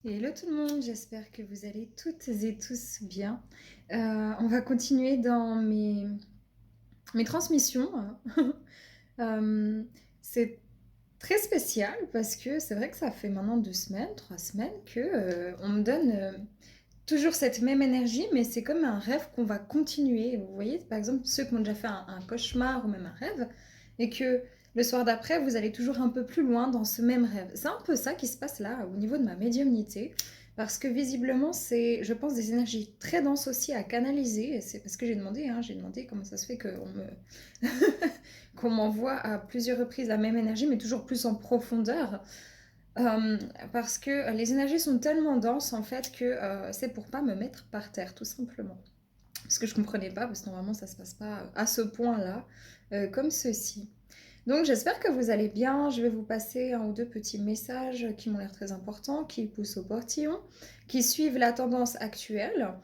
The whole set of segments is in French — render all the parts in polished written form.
Hello tout le monde, j'espère que vous allez toutes et tous bien. On va continuer dans mes transmissions. Euh, c'est très spécial parce que c'est vrai que ça fait maintenant 2 semaines, 3 semaines que on me donne toujours cette même énergie, mais c'est comme un rêve qu'on va continuer. Vous voyez, par exemple, ceux qui ont déjà fait un cauchemar ou même un rêve, et que le soir d'après, vous allez toujours un peu plus loin dans ce même rêve. C'est un peu ça qui se passe là, au niveau de ma médiumnité, parce que visiblement, c'est, je pense, des énergies très denses aussi à canaliser. Et c'est parce que j'ai demandé comment ça se fait qu'on m'envoie à plusieurs reprises la même énergie, mais toujours plus en profondeur. Euh, Parce que les énergies sont tellement denses en fait que c'est pour pas me mettre par terre tout simplement. Parce que je comprenais pas, parce que normalement ça se passe pas à ce point-là, comme ceci. Donc j'espère que vous allez bien. Je vais vous passer un ou deux petits messages qui m'ont l'air très importants, qui poussent au portillon, qui suivent la tendance actuelle.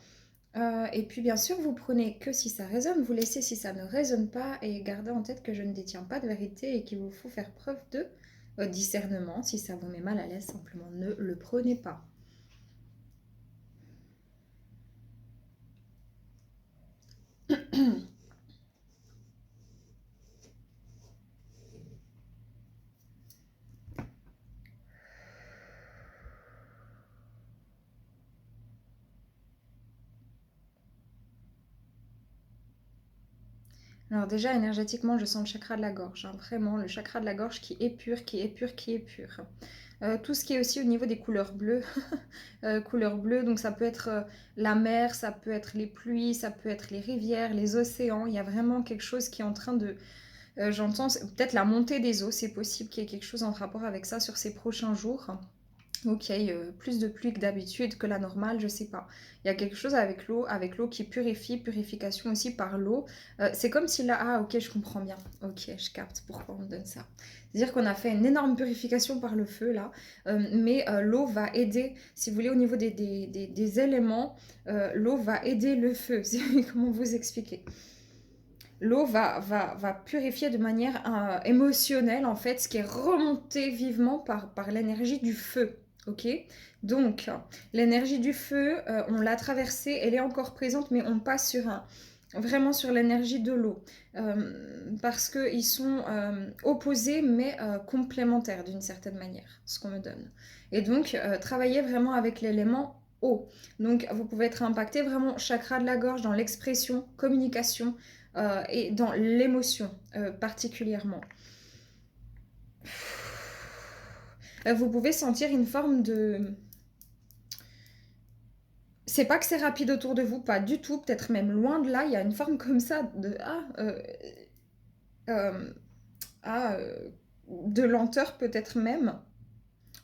Et puis bien sûr, vous prenez que si ça résonne, vous laissez si ça ne résonne pas et gardez en tête que je ne détiens pas de vérité et qu'il vous faut faire preuve de discernement. Si ça vous met mal à l'aise, simplement ne le prenez pas. Alors déjà, énergétiquement, je sens le chakra de la gorge, hein, vraiment le chakra de la gorge qui est pur, qui est pur, qui est pur. Tout ce qui est aussi au niveau des couleurs bleues, couleurs bleues, donc ça peut être la mer, ça peut être les pluies, ça peut être les rivières, les océans, il y a vraiment quelque chose qui est en train de... j'entends peut-être la montée des eaux, c'est possible qu'il y ait quelque chose en rapport avec ça sur ces prochains jours. Ok, plus de pluie que d'habitude, que la normale, je sais pas. Il y a quelque chose avec l'eau qui purifie, purification aussi par l'eau. C'est comme si là, ah ok, je comprends bien. Ok, je capte pourquoi on me donne ça. C'est-à-dire qu'on a fait une énorme purification par le feu là, mais l'eau va aider, si vous voulez, au niveau des éléments, l'eau va aider le feu. Comment vous expliquer? L'eau va purifier de manière émotionnelle, en fait, ce qui est remonté vivement par l'énergie du feu. Ok. Donc, l'énergie du feu, on l'a traversée, elle est encore présente, mais on passe vraiment sur l'énergie de l'eau. Parce qu'ils sont opposés, mais complémentaires d'une certaine manière, ce qu'on me donne. Et donc, travailler vraiment avec l'élément eau. Donc, vous pouvez être impacté vraiment chakra de la gorge dans l'expression, communication, et dans l'émotion particulièrement. Vous pouvez sentir une forme de... C'est pas que c'est rapide autour de vous, pas du tout, peut-être même loin de là, il y a une forme comme ça de... euh, ah, de lenteur peut-être même,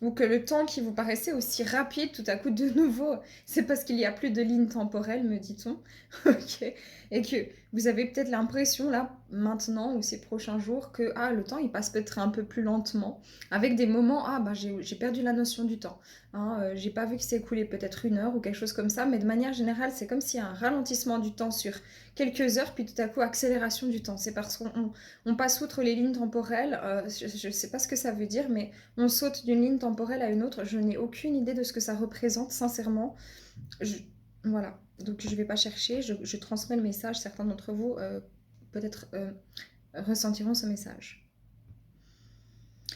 ou que le temps qui vous paraissait aussi rapide, tout à coup de nouveau, c'est parce qu'il n'y a plus de ligne temporelle, me dit-on. Ok. Et que vous avez peut-être l'impression, là, maintenant, ou ces prochains jours, que ah, le temps, il passe peut-être un peu plus lentement, avec des moments, ah, bah, j'ai perdu la notion du temps. Hein, j'ai pas vu que c'est écoulé peut-être 1 heure ou quelque chose comme ça, mais de manière générale, c'est comme s'il y a un ralentissement du temps sur quelques heures, puis tout à coup, accélération du temps. C'est parce qu'on passe outre les lignes temporelles, je sais pas ce que ça veut dire, mais on saute d'une ligne temporelle à une autre. Je n'ai aucune idée de ce que ça représente, sincèrement. Je... Voilà. Donc je ne vais pas chercher, je transmets le message. Certains d'entre vous, peut-être, ressentiront ce message.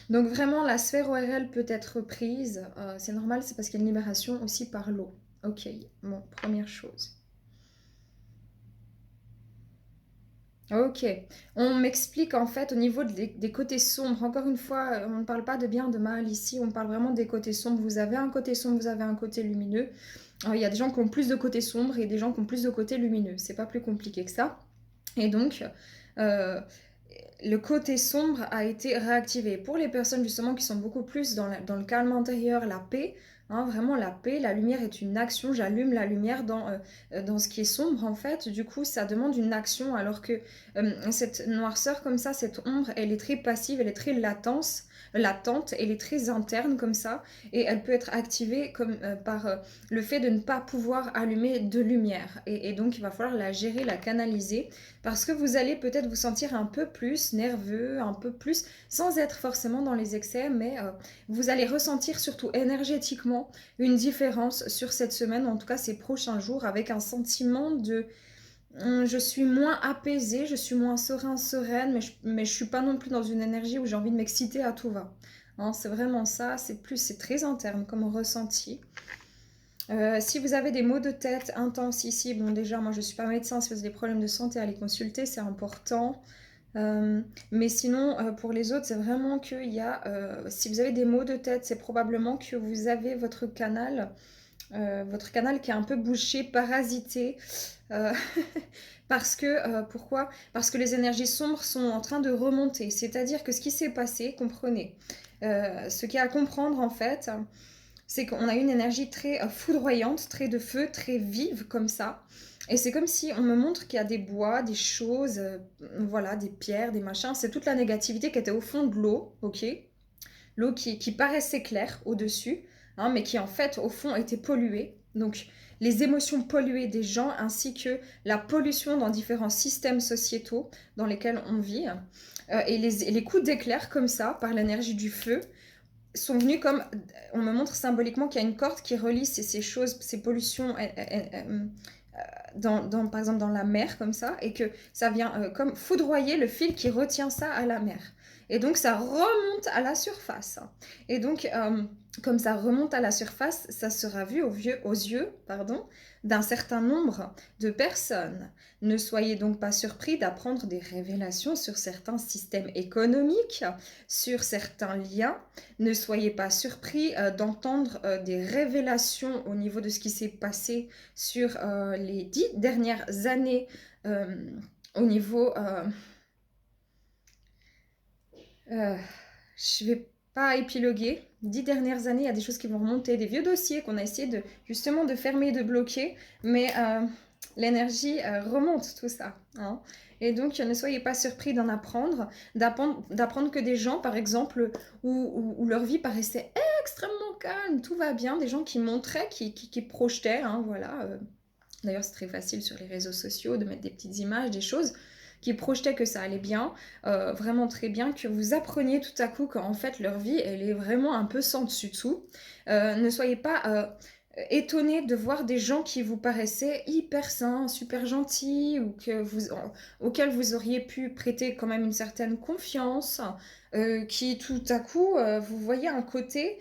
Donc vraiment, la sphère ORL peut être prise. C'est normal, c'est parce qu'il y a une libération aussi par l'eau. Ok, bon, première chose. Ok, on m'explique en fait au niveau des côtés sombres. Encore une fois, on ne parle pas de bien, de mal ici, on parle vraiment des côtés sombres. Vous avez un côté sombre, vous avez un côté lumineux. Il y a des gens qui ont plus de côté sombre et des gens qui ont plus de côté lumineux. C'est pas plus compliqué que ça. Et donc, euh, le côté sombre a été réactivé. Pour les personnes justement qui sont beaucoup plus dans le calme intérieur, la paix, hein, vraiment la paix, la lumière est une action, j'allume la lumière dans ce qui est sombre en fait, du coup ça demande une action alors que cette noirceur comme ça, cette ombre, elle est très passive, elle est très latence. latente, elle est très interne comme ça, et elle peut être activée comme, par le fait de ne pas pouvoir allumer de lumière. Et donc il va falloir la gérer, la canaliser, parce que vous allez peut-être vous sentir un peu plus nerveux, un peu plus, sans être forcément dans les excès, mais vous allez ressentir surtout énergétiquement une différence sur cette semaine, en tout cas ces prochains jours, avec un sentiment de je suis moins apaisée, je suis moins sereine, mais je suis pas non plus dans une énergie où j'ai envie de m'exciter à tout va. Hein, c'est vraiment ça, c'est très interne comme ressenti. Si vous avez des maux de tête intenses ici, bon déjà moi je suis pas médecin, si vous avez des problèmes de santé, allez consulter, c'est important. Mais sinon, pour les autres, c'est vraiment qu'il y a, si vous avez des maux de tête, c'est probablement que vous avez votre canal qui est un peu bouché, parasité. Euh, parce que, pourquoi? Parce que les énergies sombres sont en train de remonter. C'est-à-dire que ce qui s'est passé, comprenez, ce qu'il y a à comprendre en fait, c'est qu'on a une énergie très foudroyante, très de feu, très vive comme ça. Et c'est comme si on me montre qu'il y a des bois, des choses, voilà, des pierres, des machins. C'est toute la négativité qui était au fond de l'eau, ok? L'eau qui paraissait claire au-dessus, hein, mais qui en fait au fond était polluée. Donc les émotions polluées des gens ainsi que la pollution dans différents systèmes sociétaux dans lesquels on vit, et les coups d'éclair comme ça par l'énergie du feu sont venus comme, on me montre symboliquement qu'il y a une corde qui relie ces choses, ces pollutions par exemple dans la mer comme ça, et que ça vient comme foudroyer le fil qui retient ça à la mer. Et donc ça remonte à la surface. Et donc comme ça remonte à la surface, ça sera vu aux yeux d'un certain nombre de personnes. Ne soyez donc pas surpris d'apprendre des révélations sur certains systèmes économiques, sur certains liens. Ne soyez pas surpris d'entendre des révélations au niveau de ce qui s'est passé sur les 10 dernières années au niveau... je vais pas épiloguer. 10 dernières années, il y a des choses qui vont remonter, des vieux dossiers qu'on a essayé de justement de fermer, de bloquer, mais l'énergie remonte tout ça. Hein. Et donc, ne soyez pas surpris d'en apprendre, d'apprendre que des gens, par exemple, où leur vie paraissait extrêmement calme, tout va bien, des gens qui montraient, qui projetaient, hein, voilà. D'ailleurs, c'est très facile sur les réseaux sociaux de mettre des petites images, des choses qui projetaient que ça allait bien, vraiment très bien, que vous appreniez tout à coup qu'en fait leur vie, elle est vraiment un peu sans dessus-dessous. Ne soyez pas étonné de voir des gens qui vous paraissaient hyper sains, super gentils, ou auxquels vous auriez pu prêter quand même une certaine confiance, qui tout à coup, vous voyez un côté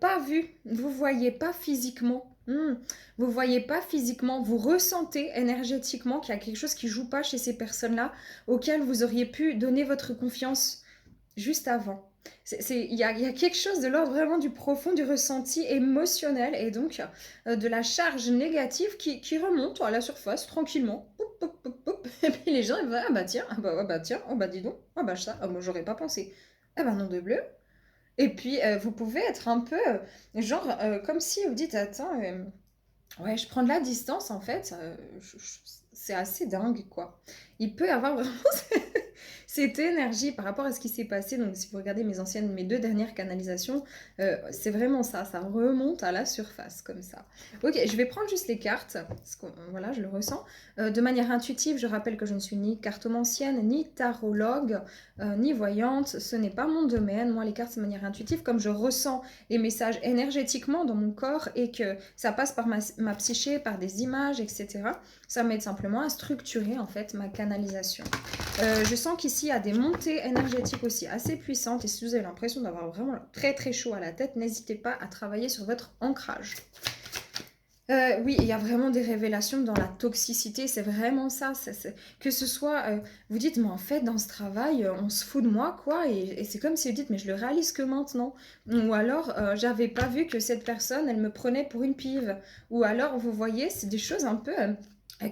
pas vu, vous voyez pas physiquement. Vous voyez pas physiquement, vous ressentez énergétiquement qu'il y a quelque chose qui joue pas chez ces personnes-là auxquelles vous auriez pu donner votre confiance juste avant. Il y a quelque chose de l'ordre vraiment du profond, du ressenti émotionnel et donc de la charge négative qui remonte à la surface tranquillement. Poup, poup, poup, poup. Et puis les gens ils vont ah bah tiens, ah bah tiens, oh bah dis donc, ah bah ça, ah bah j'aurais pas pensé. Ah bah non de bleu. Et puis vous pouvez être un peu genre comme si vous dites attends ouais, je prends de la distance en fait, c'est assez dingue quoi. Il peut y avoir vraiment cette énergie par rapport à ce qui s'est passé. Donc si vous regardez mes 2 dernières canalisations, c'est vraiment ça, ça remonte à la surface comme ça. Ok, je vais prendre juste les cartes, parce que voilà, je le ressens. De manière intuitive, je rappelle que je ne suis ni cartomancienne, ni tarologue, ni voyante, ce n'est pas mon domaine. Moi les cartes c'est de manière intuitive, comme je ressens les messages énergétiquement dans mon corps et que ça passe par ma psyché, par des images, etc. Ça m'aide simplement à structurer en fait ma canalisation. Je sens qu'ici il y a des montées énergétiques aussi assez puissantes et si vous avez l'impression d'avoir vraiment très très chaud à la tête, n'hésitez pas à travailler sur votre ancrage. Oui, il y a vraiment des révélations dans la toxicité, c'est vraiment ça. Que ce soit, vous dites, mais en fait, dans ce travail, on se fout de moi, quoi. Et c'est comme si vous dites, mais je le réalise que maintenant. Ou alors, j'avais pas vu que cette personne, elle me prenait pour une pive. Ou alors, vous voyez, c'est des choses un peu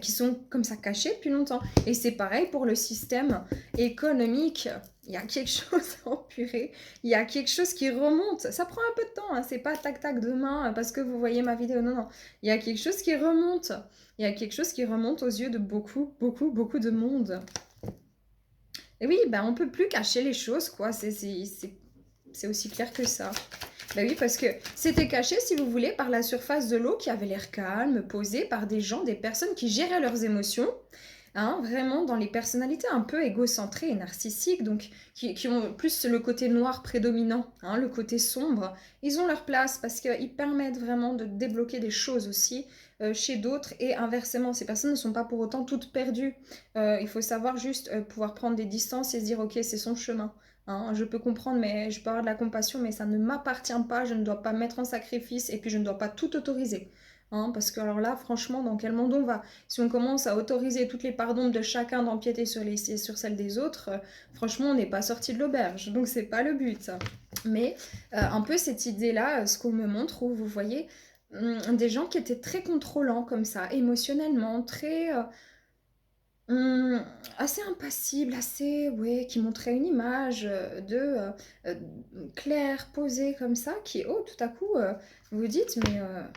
qui sont comme ça cachées depuis longtemps. Et c'est pareil pour le système économique. Il y a quelque chose en purée. Il y a quelque chose qui remonte. Ça prend un peu de temps, hein. C'est pas tac-tac demain parce que vous voyez ma vidéo. Non, non. Il y a quelque chose qui remonte. Il y a quelque chose qui remonte aux yeux de beaucoup, beaucoup, beaucoup de monde. Et oui, ben on peut plus cacher les choses, quoi. c'est aussi clair que ça. Bah oui, parce que c'était caché, si vous voulez, par la surface de l'eau qui avait l'air calme, posée par des gens, des personnes qui géraient leurs émotions. Hein, vraiment dans les personnalités un peu égocentrées et narcissiques, donc qui ont plus le côté noir prédominant, hein, le côté sombre, ils ont leur place parce qu'ils permettent vraiment de débloquer des choses aussi chez d'autres et inversement, ces personnes ne sont pas pour autant toutes perdues. Il faut savoir juste pouvoir prendre des distances et se dire ok c'est son chemin. Hein, je peux comprendre, mais je peux avoir de la compassion, mais ça ne m'appartient pas, je ne dois pas mettre en sacrifice et puis je ne dois pas tout autoriser. Hein, parce que alors là, franchement, dans quel monde on va? Si on commence à autoriser toutes les parts d'ombre de chacun d'empiéter sur celles des autres, franchement, on n'est pas sorti de l'auberge. Donc, c'est pas le but. Mais un peu cette idée-là, ce qu'on me montre, où vous voyez des gens qui étaient très contrôlants comme ça, émotionnellement, très... assez impassibles, assez... Ouais, qui montraient une image euh, claire, posée comme ça, qui, oh, tout à coup, vous vous dites, mais... ah,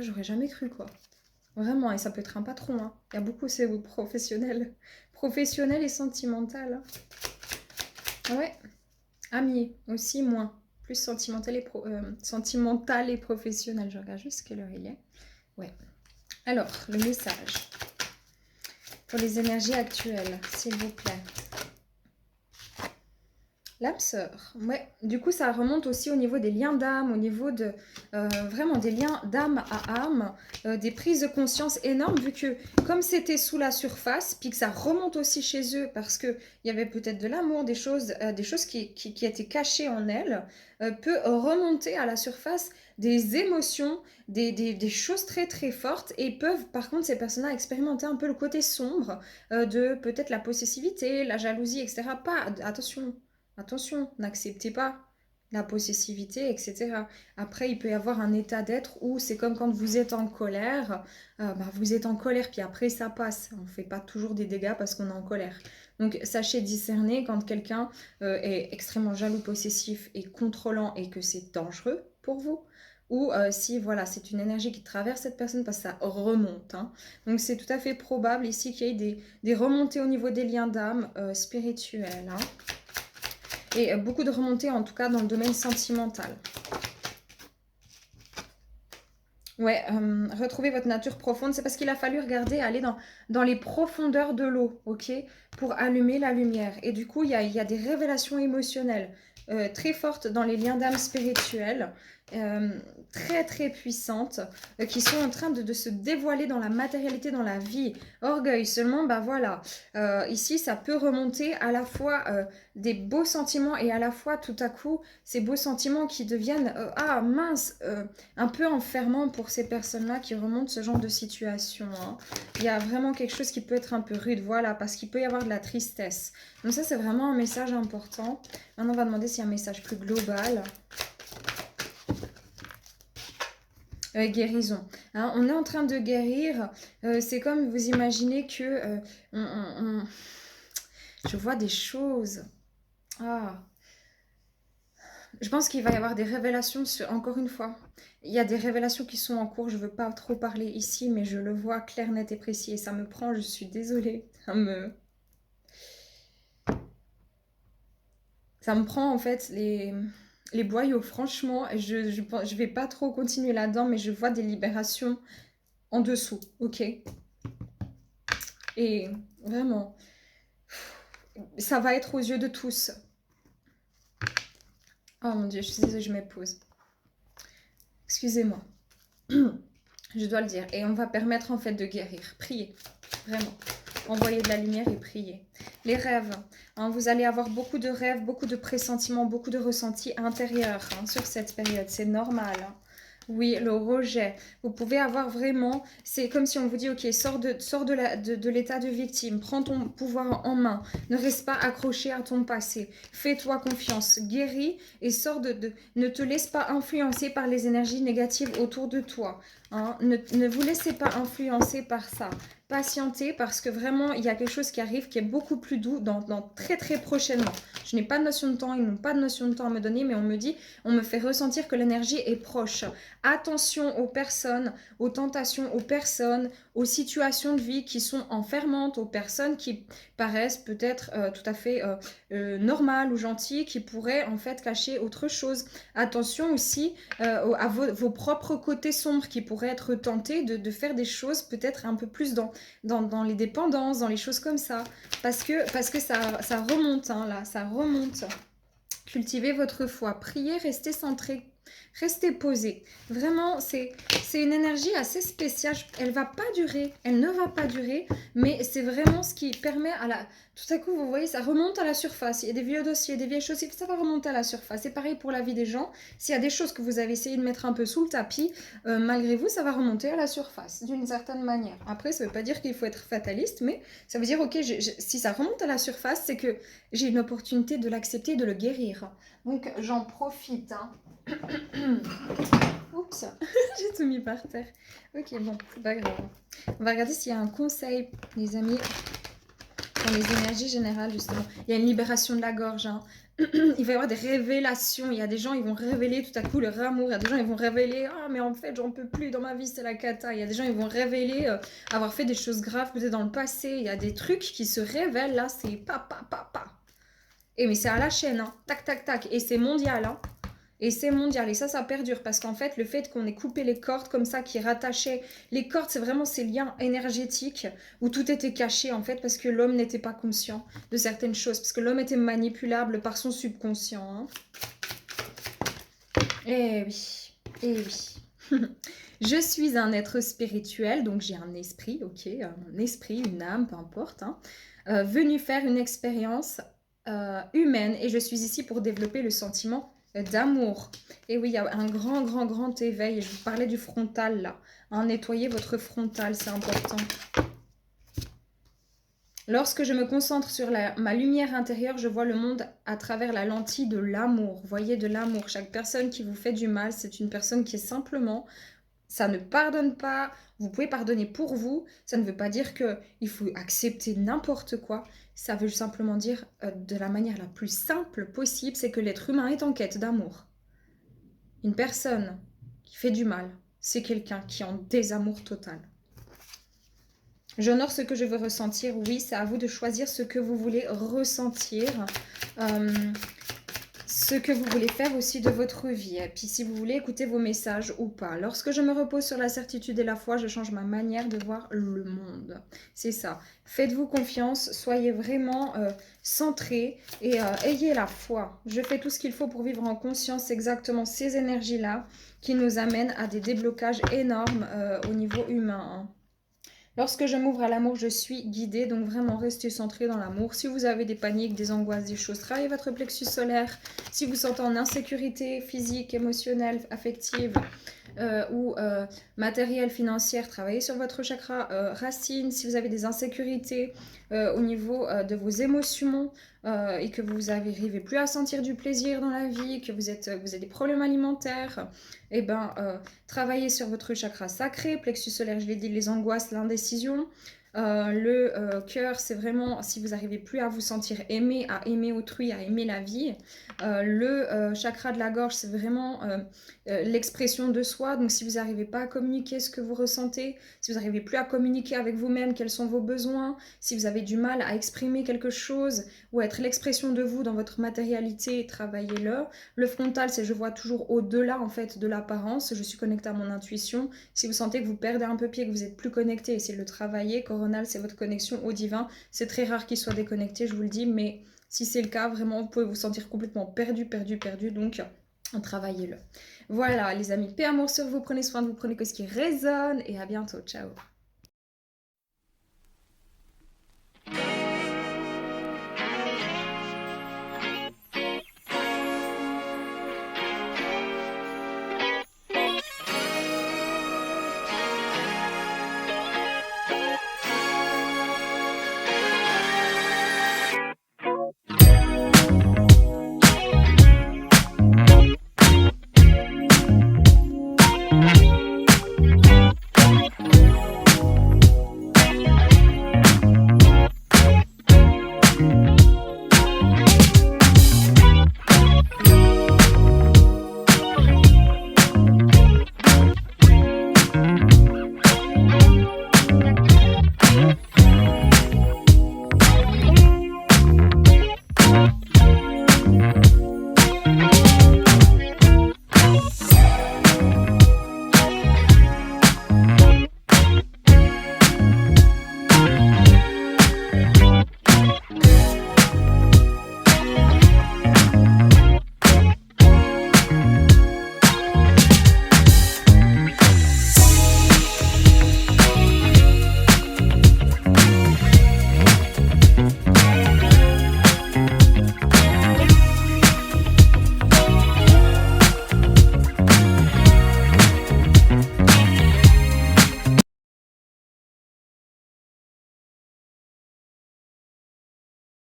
j'aurais jamais cru, quoi. Vraiment, et ça peut être un patron, hein. Il y a beaucoup, c'est professionnel. Professionnel et sentimental. Ouais. Ami, aussi, moins. Plus sentimental et professionnel. Je regarde juste quelle heure il est. Ouais. Alors, le message. Pour les énergies actuelles, s'il vous plaît. L'âme sœur, ouais. Du coup, ça remonte aussi au niveau des liens d'âme, au niveau de vraiment des liens d'âme à âme, des prises de conscience énormes, vu que comme c'était sous la surface, puis que ça remonte aussi chez eux, parce qu'il y avait peut-être de l'amour, des choses qui étaient cachées en elles, peut remonter à la surface des émotions, des choses très très fortes, et peuvent par contre ces personnes-là expérimenter un peu le côté sombre de peut-être la possessivité, la jalousie, etc. Pas, attention. Attention, n'acceptez pas la possessivité, etc. Après, il peut y avoir un état d'être où c'est comme quand vous êtes en colère, vous êtes en colère, puis après ça passe. On ne fait pas toujours des dégâts parce qu'on est en colère. Donc sachez discerner quand quelqu'un est extrêmement jaloux, possessif et contrôlant et que c'est dangereux pour vous. Ou si voilà, c'est une énergie qui traverse cette personne parce que ça remonte. Hein. Donc c'est tout à fait probable ici qu'il y ait des remontées au niveau des liens d'âme spirituels. Hein. Et beaucoup de remontées, en tout cas, dans le domaine sentimental. Ouais, retrouver votre nature profonde, c'est parce qu'il a fallu regarder, aller dans les profondeurs de l'eau, ok, pour allumer la lumière. Et du coup, il y a des révélations émotionnelles très fortes dans les liens d'âme spirituels, très très puissantes, qui sont en train de se dévoiler dans la matérialité, dans la vie. Orgueil seulement, bah voilà, ici ça peut remonter à la fois des beaux sentiments et à la fois tout à coup ces beaux sentiments qui deviennent, ah mince, un peu enfermant pour ces personnes-là qui remontent ce genre de situation. Hein. Il y a vraiment quelque chose qui peut être un peu rude, voilà, parce qu'il peut y avoir de la tristesse. Donc ça, c'est vraiment un message important. Maintenant, on va demander s'il y a un message plus global. Guérison. Hein, on est en train de guérir. C'est comme vous imaginez que... Je vois des choses. Ah... Je pense qu'il va y avoir des révélations, encore une fois. Il y a des révélations qui sont en cours, je ne veux pas trop parler ici, mais je le vois clair, net et précis. Et ça me prend, je suis désolée. Ça me prend en fait les boyaux, franchement. Je vais pas trop continuer là-dedans, mais je vois des libérations en dessous, ok? Et vraiment, ça va être aux yeux de tous. Oh mon Dieu, je suis désolée, je m'épose. Excusez-moi. Je dois le dire. Et on va permettre en fait de guérir. Priez. Vraiment. Envoyer de la lumière et prier. Les rêves. Hein, vous allez avoir beaucoup de rêves, beaucoup de pressentiments, beaucoup de ressentis intérieurs hein, sur cette période. C'est normal. Hein. Oui, le rejet. Vous pouvez avoir vraiment... C'est comme si on vous dit, ok, sors de l'état de victime. Prends ton pouvoir en main. Ne reste pas accroché à ton passé. Fais-toi confiance. Guéris et sors ne te laisse pas influencer par les énergies négatives autour de toi. Hein. Ne vous laissez pas influencer par ça. patienter parce que vraiment, il y a quelque chose qui arrive qui est beaucoup plus doux dans très très prochainement. Je n'ai pas de notion de temps, ils n'ont pas de notion de temps à me donner, mais on me dit, on me fait ressentir que l'énergie est proche. Attention aux personnes, aux tentations, aux personnes, aux situations de vie qui sont enfermantes, aux personnes qui paraissent peut-être tout à fait normales ou gentilles, qui pourraient en fait cacher autre chose. Attention aussi à vos propres côtés sombres qui pourraient être tentés de faire des choses peut-être un peu plus dans les dépendances, dans les choses comme ça. Parce que ça remonte, hein, là, ça remonte. Cultivez votre foi, priez, restez centré, restez posé. Vraiment, c'est une énergie assez spéciale. Elle va pas durer, elle ne va pas durer, mais c'est vraiment ce qui permet à la... Tout à coup, vous voyez, ça remonte à la surface. Il y a des vieux dossiers, des vieilles choses, ça va remonter à la surface. C'est pareil pour la vie des gens. S'il y a des choses que vous avez essayé de mettre un peu sous le tapis, malgré vous, ça va remonter à la surface, d'une certaine manière. Après, ça ne veut pas dire qu'il faut être fataliste, mais ça veut dire, ok, si ça remonte à la surface, c'est que j'ai une opportunité de l'accepter et de le guérir. Donc, j'en profite, hein. Oups, j'ai tout mis par terre. Ok, bon, c'est pas grave. On va regarder s'il y a un conseil, les amis, dans les énergies générales, justement. Il y a une libération de la gorge, hein. Il va y avoir des révélations. Il y a des gens, ils vont révéler tout à coup leur amour. Il y a des gens, ils vont révéler « Ah, mais en fait, j'en peux plus, dans ma vie, c'est la cata. » Il y a des gens, ils vont révéler avoir fait des choses graves peut-être dans le passé. Il y a des trucs qui se révèlent, là, c'est pa. Et mais c'est à la chaîne, hein. Tac, tac, tac. Et c'est mondial, hein. Et c'est mondial. Et ça perdure. Parce qu'en fait, le fait qu'on ait coupé les cordes comme ça, qui rattachaient... Les cordes, c'est vraiment ces liens énergétiques où tout était caché, en fait, parce que l'homme n'était pas conscient de certaines choses. Parce que l'homme était manipulable par son subconscient, hein. Eh oui. Eh oui. Je suis un être spirituel, donc j'ai un esprit, ok, un esprit, une âme, peu importe, hein, venu faire une expérience humaine et je suis ici pour développer le sentiment d'amour. Et oui, il y a un grand éveil. Je vous parlais du frontal là. Hein, nettoyez votre frontal, c'est important. Lorsque je me concentre sur ma lumière intérieure, je vois le monde à travers la lentille de l'amour. Voyez de l'amour. Chaque personne qui vous fait du mal, c'est une personne qui est simplement... Ça ne pardonne pas. Vous pouvez pardonner pour vous. Ça ne veut pas dire qu'il faut accepter n'importe quoi. Ça veut simplement dire de la manière la plus simple possible, c'est que l'être humain est en quête d'amour. Une personne qui fait du mal, c'est quelqu'un qui est en désamour total. J'honore ce que je veux ressentir. Oui, c'est à vous de choisir ce que vous voulez ressentir. Ce que vous voulez faire aussi de votre vie. Et puis si vous voulez écouter vos messages ou pas. Lorsque je me repose sur la certitude et la foi, je change ma manière de voir le monde. C'est ça. Faites-vous confiance, soyez vraiment centrés et ayez la foi. Je fais tout ce qu'il faut pour vivre en conscience exactement ces énergies-là qui nous amènent à des déblocages énormes au niveau humain, hein. Lorsque je m'ouvre à l'amour, je suis guidée, donc vraiment restez centré dans l'amour. Si vous avez des paniques, des angoisses, des choses, travaillez votre plexus solaire. Si vous sentez en insécurité physique, émotionnelle, affective ou matérielle, financière, travaillez sur votre chakra racine. Si vous avez des insécurités au niveau de vos émotions et que vous n'arrivez plus à sentir du plaisir dans la vie, que vous avez des problèmes alimentaires, eh ben, travaillez sur votre chakra sacré, plexus solaire, je l'ai dit, les angoisses, l'indécision. Le cœur, c'est vraiment si vous n'arrivez plus à vous sentir aimé, à aimer autrui, à aimer la vie. Le chakra de la gorge, c'est vraiment l'expression de soi. Donc si vous n'arrivez pas à communiquer ce que vous ressentez, si vous n'arrivez plus à communiquer avec vous-même quels sont vos besoins, si vous avez du mal à exprimer quelque chose ou à être l'expression de vous dans votre matérialité, travaillez-le. Le frontal, c'est je vois toujours au-delà en fait de l'apparence, je suis connectée à mon intuition. Si vous sentez que vous perdez un peu pied, que vous êtes plus connecté, essayez de le travailler. Coronal, c'est votre connexion au divin. C'est très rare qu'il soit déconnecté, je vous le dis, mais si c'est le cas, vraiment, vous pouvez vous sentir complètement perdu, donc travaillez-le. Voilà, les amis, paix, amour sur vous, prenez soin de vous, prenez que ce qui résonne, et à bientôt, ciao.